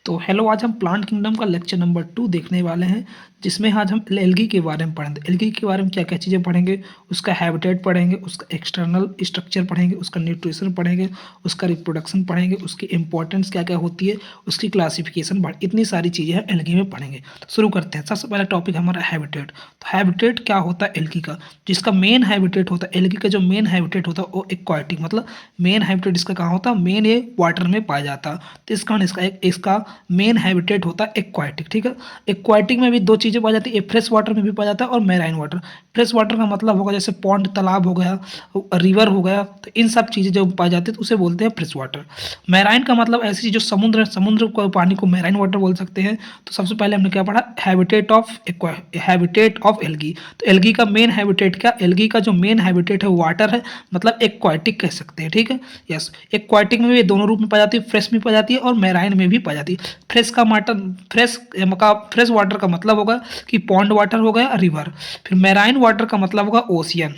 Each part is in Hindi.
तो हेलो, आज हम प्लांट किंगडम का लेक्चर नंबर 2 देखने वाले हैं, जिसमें आज हम एल्गी के बारे में पढ़ेंगे। एल्गी के बारे में क्या-क्या चीज़ें पढ़ेंगे, उसका हैबिटेट पढ़ेंगे, उसका एक्सटर्नल स्ट्रक्चर पढ़ेंगे, उसका न्यूट्रिशन पढ़ेंगे, उसका रिप्रोडक्शन पढ़ेंगे, उसकी इंपॉर्टेंस क्या-क्या होती है, उसकी क्लासिफिकेशन इतनी सारी चीज़ें हैं एल्गी में पढ़ेंगे। तो शुरू करते हैं। सबसे पहला टॉपिक हमारा हैबिटेट। तो हैबिटेट क्या होता है एल्गी का, जिसका मेन हैबिटेट होता है एल्गी का जो मेन हैबिटेट होता है वो एक्वाटिक, मतलब मेन हैबिटेट इसका कहाँ होता है, मेन ये वाटर में पाया जाता है। तो इस कारण इसका मेन हैबिटेट होता है एक्वाटिक। ठीक है, एक्वाटिक में भी दो चीज़ें पाई जाती है, फ्रेश वाटर में भी पाया जाता है और मैराइन वाटर। फ्रेश वाटर का मतलब होगा जैसे पॉन्ड, तालाब हो गया, रिवर हो गया, तो इन सब चीज़ें जो पाई जाती है तो उसे बोलते हैं फ्रेश वाटर। मैराइन का मतलब ऐसी चीज़ जो समुद्र को पानी को मैराइन वाटर बोल सकते हैं। तो सबसे पहले हमने क्या पढ़ा, हैबिटेट ऑफ एल्गी। तो एल्गी का मेन हैबिटेट क्या, एल्गी का जो मेन हैबिटेट है वाटर है, मतलब एक्वाटिक कह सकते हैं। ठीक है, यस, एक्वाटिक में भी दोनों रूप में पाई जाती है, फ्रेश में पाई जाती है और मैराइन में भी पाई जाती है। फ्रेश वाटर का मतलब होगा कि पॉन्ड वाटर हो गया, रिवर। फिर मैराइन वाटर का मतलब होगा ओशियन।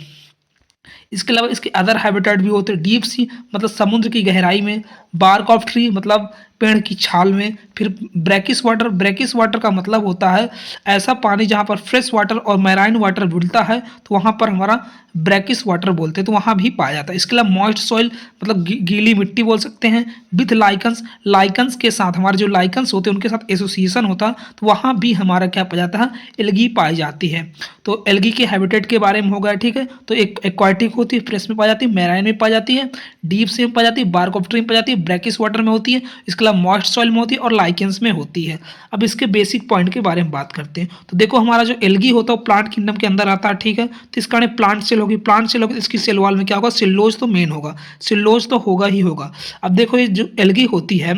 इसके अलावा इसके अदर हैबिटेट भी होते हैं, डीप सी मतलब समुद्र की गहराई में, बार्क ऑफ ट्री मतलब पेड़ की छाल में। फिर ब्रैकिश वाटर का मतलब होता है ऐसा पानी जहाँ पर फ्रेश वाटर और मैराइन वाटर मिलता है, तो वहाँ पर हमारा ब्रैकिश वाटर बोलते हैं, तो वहाँ भी पाया जाता है। इसके अलावा मॉइस्ट सॉइल मतलब गीली मिट्टी बोल सकते हैं, विथ लाइकन्स के साथ, हमारे जो लाइकन्स होते हैं उनके साथ एसोसिएशन होता है, तो वहाँ भी हमारा क्या पाया जाता है, एल्गी पाई जाती है। तो एल्गी के हैबिटेट के बारे में हो गया। ठीक है, तो एक एक्वाटिक होती है, फ्रेश में पाई जाती है, मैराइन में पाई जाती है, डीप सी में पाई जाती है, बार्क ऑफ ट्री में पाई जाती है, ब्रैकिश वाटर में होती है, इसके अलावा मॉइस्ट सॉइल में होती है और लाइकेंस में होती है। अब इसके बेसिक पॉइंट के बारे में बात करते हैं। तो देखो, हमारा जो एल्गी होता है वो प्लांट किंगडम के अंदर आता है। ठीक है, तो इस कारण प्लांट सेल होगी, तो इसकी सेल वॉल में क्या होगा, सेलुलोज तो मेन होगा, सेलुलोज तो होगा ही होगा। अब देखो, ये जो एल्गी होती है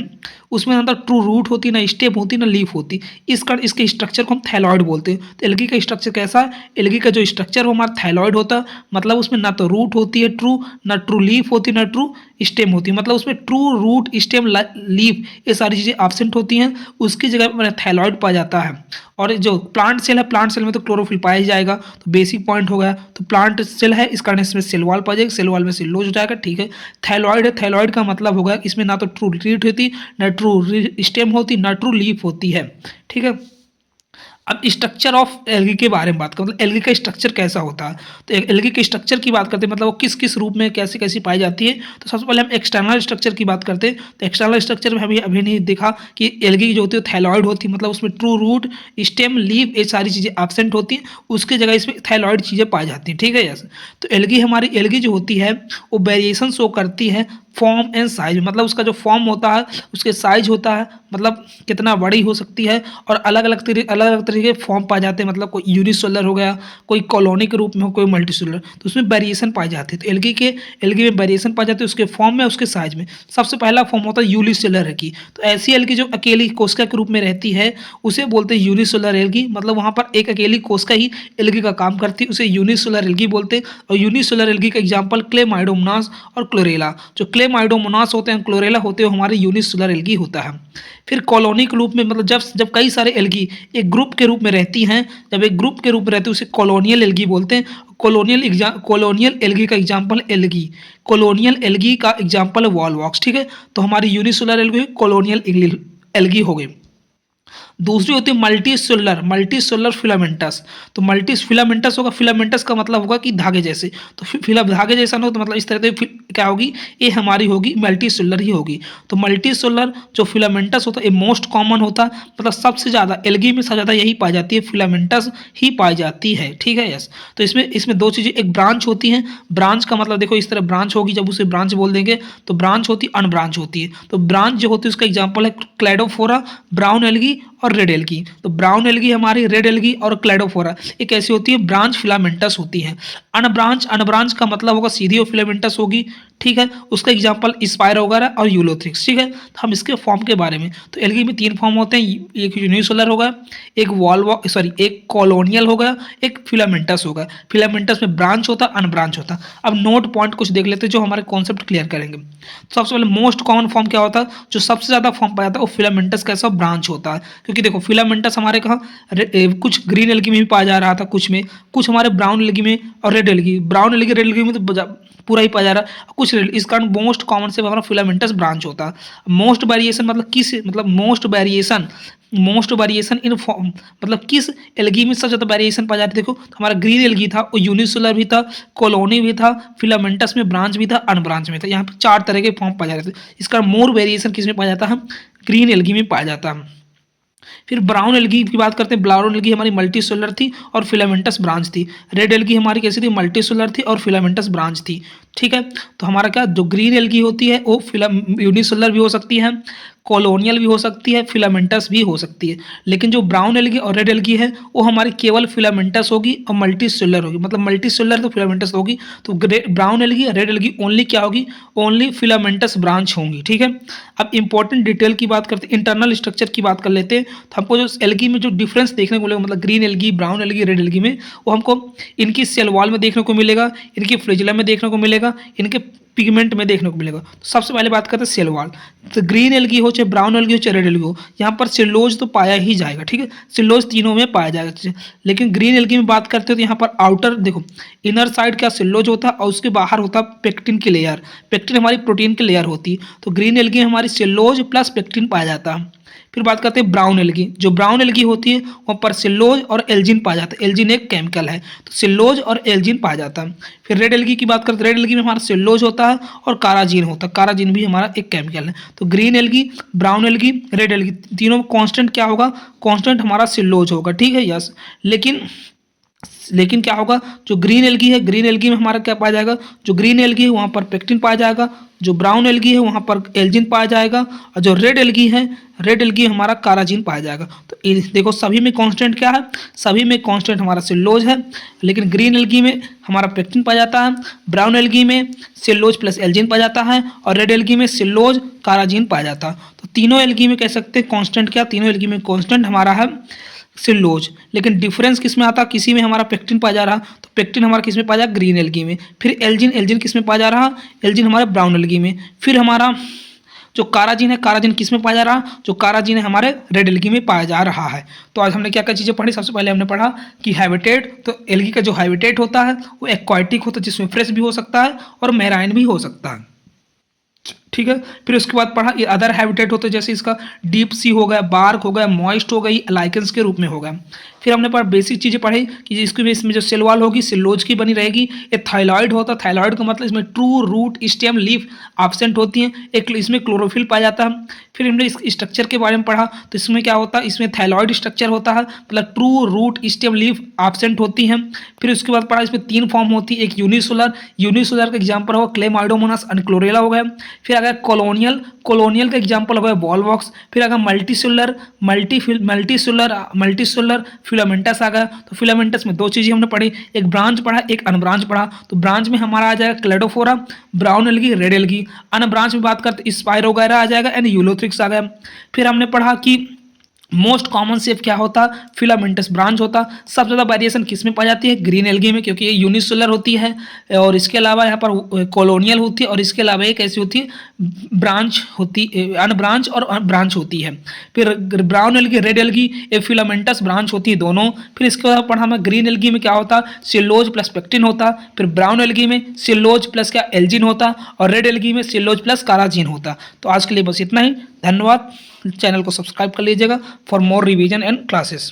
उसमें अंदर ट्रू रूट होती है, ना स्टेम होती है, ना लीफ होती। इस कारण इसके स्ट्रक्चर को हम थैलॉइड बोलते हैं। तो एल्गी का स्ट्रक्चर कैसा है, एल्गी का जो स्ट्रक्चर हो हमारा थैलॉइड होता है, मतलब उसमें ना तो रूट होती है ट्रू, ना ट्रू लीफ होती है, ना ट्रू स्टेम होती है, मतलब उसमें ट्रू रूट, स्टेम, लीफ ये सारी चीज़ें एब्सेंट होती हैं, उसकी जगह पर थैलॉइड पाया जाता है। और जो प्लांट सेल है, प्लांट सेल में तो क्लोरोफिल पाया ही जाएगा, तो बेसिक पॉइंट हो गया। तो प्लांट सेल है, इस कारण इसमें सेल वॉल पाया जाएगा, सेल वॉल में सेलुलोज हो जाएगा। ठीक है, थैलॉइड है, थैलॉइड का मतलब होगा इसमें ना तो ट्रू लीफ होती, ना ट्रू स्टेम होती, ना ट्रू लीफ होती है। ठीक है, अब स्ट्रक्चर ऑफ एल्गी के बारे में बात करें, मतलब एल्गी का स्ट्रक्चर कैसा होता है। तो एल्गी के स्ट्रक्चर की बात करते हैं, मतलब वो किस किस रूप में कैसे कैसी पाई जाती है। तो सबसे पहले हम एक्सटर्नल स्ट्रक्चर की बात करते हैं। तो एक्सटर्नल स्ट्रक्चर में अभी नहीं देखा कि एल्गी जो होती है थैलॉइड होती है, मतलब उसमें ट्रू रूट, स्टेम, लीफ ये सारी चीज़ें एब्सेंट होती हैं, उसकी जगह इसमें थैलॉइड चीज़ें पाई जाती हैं। ठीक है, यस। तो एल्गी जो होती है वो वेरिएशन शो करती है फॉर्म एंड साइज, मतलब उसका जो फॉर्म होता है, उसके साइज होता है, मतलब कितना बड़ी हो सकती है, और अलग अलग तरीके के फॉर्म पाए जाते हैं, मतलब कोई यूनिसेलुलर हो गया, कोई कॉलोनी के रूप में हो, कोई मल्टीसेलुलर, तो उसमें वेरिएशन पाई जाती है। तो एल्गी में वेरिएशन पाई जाती है उसके फॉर्म में, उसके साइज में। सबसे पहला फॉर्म होता है यूनिसेलुलर की। तो ऐसी एल्गी जो अकेली कोशिका के रूप में रहती है उसे बोलते हैं यूनिसेलुलर एल्गी, मतलब वहाँ पर एक अकेली कोशिका ही एल्गी का काम करती है, उसे यूनिसेलुलर एल्गी बोलते हैं। और यूनिसेलुलर एल्गी का एग्जाम्पल क्लेमाइडोमोनास और क्लोरेला, जो क्लेमाइडोमोनास होते हैं, क्लोरेला होते हैं, हमारे यूनिसेलुलर एल्गी होता है। फिर कॉलोनी के रूप में, मतलब जब कई सारे एल्गी एक ग्रुप के रूप में रहती हैं, जब एक ग्रुप के रूप में रहती है उसे कॉलोनियल एल्गी बोलते हैं। कॉलोनियल एल्गी का एग्जाम्पल कॉलोनियल एल्गी का एग्जाम्पल है वॉलवॉक्स। ठीक है, तो हमारी यूनिसेलुलर एल्गी कॉलोनियल एल्गी हो गई। दूसरी होती है मल्टीसेलुलर फिलामेंटस। तो मल्टी फिलामेंटस होगा, फिलामेंटस का मतलब होगा कि धागे जैसे, तो धागे जैसा ना हो तो मतलब इस तरह से क्या होगी, ये हमारी होगी मल्टीसेलुलर ही होगी। तो मल्टीसेलुलर जो फिलामेंटस होता है ये मोस्ट कॉमन होता है, मतलब सबसे ज़्यादा एल्गी में सबसे ज़्यादा यही पाई जाती है, फिलामेंटस ही पाई जाती है। ठीक है, यस। तो इसमें दो चीज़ें, एक ब्रांच होती हैं, ब्रांच का मतलब देखो इस तरह ब्रांच होगी, जब उसे ब्रांच बोल देंगे तो ब्रांच होती है, अनब्रांच होती है। तो ब्रांच जो होती है उसका एग्जाम्पल है क्लैडोफोरा, ब्राउन एल्गी और रेड एल्गी। तो ब्राउन एल्गी हमारी, रेड एल्गी और क्लैडोफोरा ये कैसी होती है, ब्रांच फिलामेंटस होती है। अनब्रांच का मतलब होगा सीधी फिलामेंटस होगी। ठीक है, उसका एग्जांपल स्पाइरो वगैरह और यूलोथ्रिक्स। ठीक है, तो हम इसके फॉर्म के बारे में, तो एल्गी में 3 फॉर्म होते हैं, एक यूनिसेलुलर होगा, एक कॉलोनियल होगा, एक फिलामेंटस होगा। फिलामेंटस में ब्रांच होता, अनब्रांच होता। अब नोट पॉइंट कुछ देख लेते हैं जो हमारे कॉन्सेप्ट क्लियर करेंगे। तो सबसे पहले मोस्ट कॉमन फॉर्म क्या होता है, जो सबसे ज़्यादा फॉर्म पाया जाता है वो फिलामेंटस कैसा ब्रांच होता है, क्योंकि देखो फिलामेंटस हमारे कहाँ कुछ ग्रीन एल्गी में भी पाया जा रहा था, कुछ हमारे ब्राउन एल्गी में और red red algae, brown algae red algae में तो पूरा ही पाया जा रहा है कुछ रेड, इस कारण मोस्ट कॉमन से हमारा फिलामेंटस ब्रांच होता है। मोस्ट वेरिएशन मतलब किस, मतलब मोस्ट वेरिएशन इन फॉर्म मतलब किस एल्गी में सबसे ज़्यादा वेरिएशन पाया जाता है। देखो तो हमारा ग्रीन एल्गी था, वो यूनिसेलुलर भी था, कॉलोनी भी था, फिलामेंटस में ब्रांच भी था, अनब्रांच में था। यहाँ पर 4 तरह के फॉर्म पाए जाते हैं। इसका मोर वेरिएशन किस में पाया जाता है, ग्रीन एल्गी में पाया जाता है। फिर ब्राउन एल्गी की बात करते हैं। ब्राउन एल्गी हमारी मल्टी सेलुलर थी और फिलामेंटस ब्रांच थी। रेड एल्गी हमारी कैसी थी, मल्टी सेलुलर थी और फिलामेंटस ब्रांच थी। ठीक है, तो हमारा क्या जो ग्रीन एल्गी होती है वो यूनिसेलुलर भी हो सकती है, कॉलोनियल भी हो सकती है, फिलामेंटस भी हो सकती है। लेकिन जो ब्राउन एल्गी और रेड एल्गी है वो हमारी केवल फिलामेंटस होगी और मल्टी सेलुलर होगी, मतलब मल्टी सेलुलर तो फिलामेंटस होगी। तो brown algae red algae only क्या होगी, ओनली फिलामेंटस ब्रांच होंगी। ठीक है, अब इंपॉर्टेंट डिटेल की बात करते हैं, इंटरनल स्ट्रक्चर की बात कर लेते हैं। तो हमको जो एल्गी में जो डिफरेंस देखने को मिलेगा, मतलब green algae, brown algae, red algae में, वो हमको इनकी सेल वॉल में देखने को मिलेगा, इनकी फ्लैजिला में देखने को मिलेगा, इनके पिगमेंट में देखने को मिलेगा। तो सबसे पहले बात करते हैं सेल वॉल। तो ग्रीन एल्गी हो चाहे ब्राउन एल्गी हो चाहे रेड एल्गी हो, यहाँ पर सेलुलोज तो पाया ही जाएगा। ठीक है, सेलुलोज तीनों में पाया जाएगा। लेकिन ग्रीन एल्गी में बात करते हो तो यहाँ पर आउटर देखो, इनर साइड क्या सेलुलोज होता है और उसके बाहर होता है पेक्टिन की लेयर। पेक्टिन हमारी प्रोटीन की लेयर होती है। तो ग्रीन एल्गी में हमारी सेलुलोज प्लस पेक्टिन पाया जाता है। फिर बात करते हैं ब्राउन एल्गी। जो ब्राउन एल्गी होती है वहाँ पर सेलुलोज और एल्जिन पाया जाता है। एल्जिन एक केमिकल है, तो सेलुलोज और एल्जिन पाया जाता है। फिर रेड एल्गी की बात करते हैं। रेड एल्गी में हमारा सेलुलोज होता है और काराजीन होता है। काराजीन भी हमारा एक केमिकल है। तो green algae, brown algae, red algae तीनों में कांस्टेंट क्या होगा, कांस्टेंट हमारा सेलुलोज होगा। ठीक है, यस। लेकिन क्या होगा, जो ग्रीन एल्गी है, ग्रीन एल्गी में हमारा क्या पाया जाएगा, जो ग्रीन एल्गी है वहाँ पर पेक्टिन पाया जाएगा, जो ब्राउन एल्गी है वहाँ पर एल्जिन पाया जाएगा, और जो रेड एल्गी है, रेड एल्गी हमारा काराजीन पाया जाएगा। तो देखो सभी में कांस्टेंट क्या है, सभी में कांस्टेंट हमारा सेलुलोज है। लेकिन ग्रीन एल्गी में हमारा पेक्टिन पाया जाता है, ब्राउन एल्गी में सेलुलोज प्लस एल्जिन पाया जाता है, और रेड एल्गी में सेलुलोज काराजीन पाया जाता है। तो तीनों एल्गी में कह सकते हैं कांस्टेंट क्या, तीनों एल्गी में कांस्टेंट हमारा है सेलुलोज। लेकिन डिफरेंस किस में आता है, किसी में हमारा पेक्टिन पाया जा रहा, तो पेक्टिन हमारा किस में पाया जा, ग्रीन एल्गी में। फिर एल्जिन, एल्जिन किस में पाया जा रहा, एल्जिन हमारे ब्राउन एल्गी में। फिर हमारा जो काराजीन है, काराजीन किस में पाया जा रहा, जो काराजीन है हमारे रेड एल्गी में पाया जा रहा है। तो आज हमने क्या क्या चीज़ें पढ़ी। सबसे पहले हमने पढ़ा कि हैबिटेट, तो एल्गी का जो हैबिटेट होता है वो एक्वाटिक होता है, जिसमें फ्रेश भी हो सकता है और मैराइन भी हो सकता है। ठीक है, फिर उसके बाद पढ़ा ये अदर हैबिटेट होते हैं, जैसे इसका डीप सी हो गया, बार्क हो गया, मॉइस्ट हो गई, लाइकेंस के रूप में हो गया। फिर हमने पढ़ा बेसिक चीज़ें पढ़ी कि इसमें जो सेल वॉल होगी सेलुलोज की बनी रहेगी। ये थाइलॉइड होता है, थाइलॉइड का मतलब इसमें true, root, stem, leaf absent होती हैं। एक इसमें क्लोरोफिल पाया जाता है। फिर हमने इस स्ट्रक्चर के बारे में पढ़ा, तो इसमें क्या होता है, इसमें थाइलॉइड स्ट्रक्चर होता है, मतलब true, root, stem, leaf absent होती हैं। फिर उसके बाद पढ़ा इसमें 3 फॉर्म होती है, एक यूनिसोलर, यूनिसोलर का एग्जाम्पल होगा क्लेमाइडोमोनास एंड क्लोरेला हो गया। फिर अगर कॉलोनियल, कॉलोनियल का एग्जाम्पल हो गया वॉलवॉक्स। फिर अगर मल्टीसेलुलर, मल्टीसेलुलर फिलामेंटस आ गया। तो फिलामेंटस में 2 चीज़ें हमने पढ़ी, एक ब्रांच पढ़ा, एक अनब्रांच पढ़ा। तो ब्रांच में हमारा आ जाएगा Cladophora, brown algae, red algae. Unbranch में बात करते स्पाइरो वगैरह आ जाएगा एंड यूलोथ्रिक्स आ गया। फिर हमने पढ़ा कि मोस्ट कॉमन शेप क्या होता, फिलामेंटस ब्रांच होता। सबसे ज़्यादा वेरिएशन किस में पाई जाती है, ग्रीन एल्गी में, क्योंकि ये यूनिसेलुलर होती है। और इसके अलावा यहाँ पर कॉलोनियल होती है, और इसके अलावा एक ऐसी होती है ब्रांच होती, अनब्रांच और ब्रांच होती है। फिर ब्राउन एल्गी, रेड एल्गी, ये फिलामेंटस ब्रांच होती है दोनों। फिर इसके बाद पढ़ा हमें ग्रीन एल्गी में क्या होता, सेलुलोज प्लस पेक्टिन होता। फिर ब्राउन एल्गी में सेलुलोज प्लस क्या, एल्जिन होता, और रेड एल्गी में सेलुलोज प्लस काराजीन होता। तो आज के लिए बस इतना ही, धन्यवाद। चैनल को सब्सक्राइब कर लीजिएगा for more revision and classes.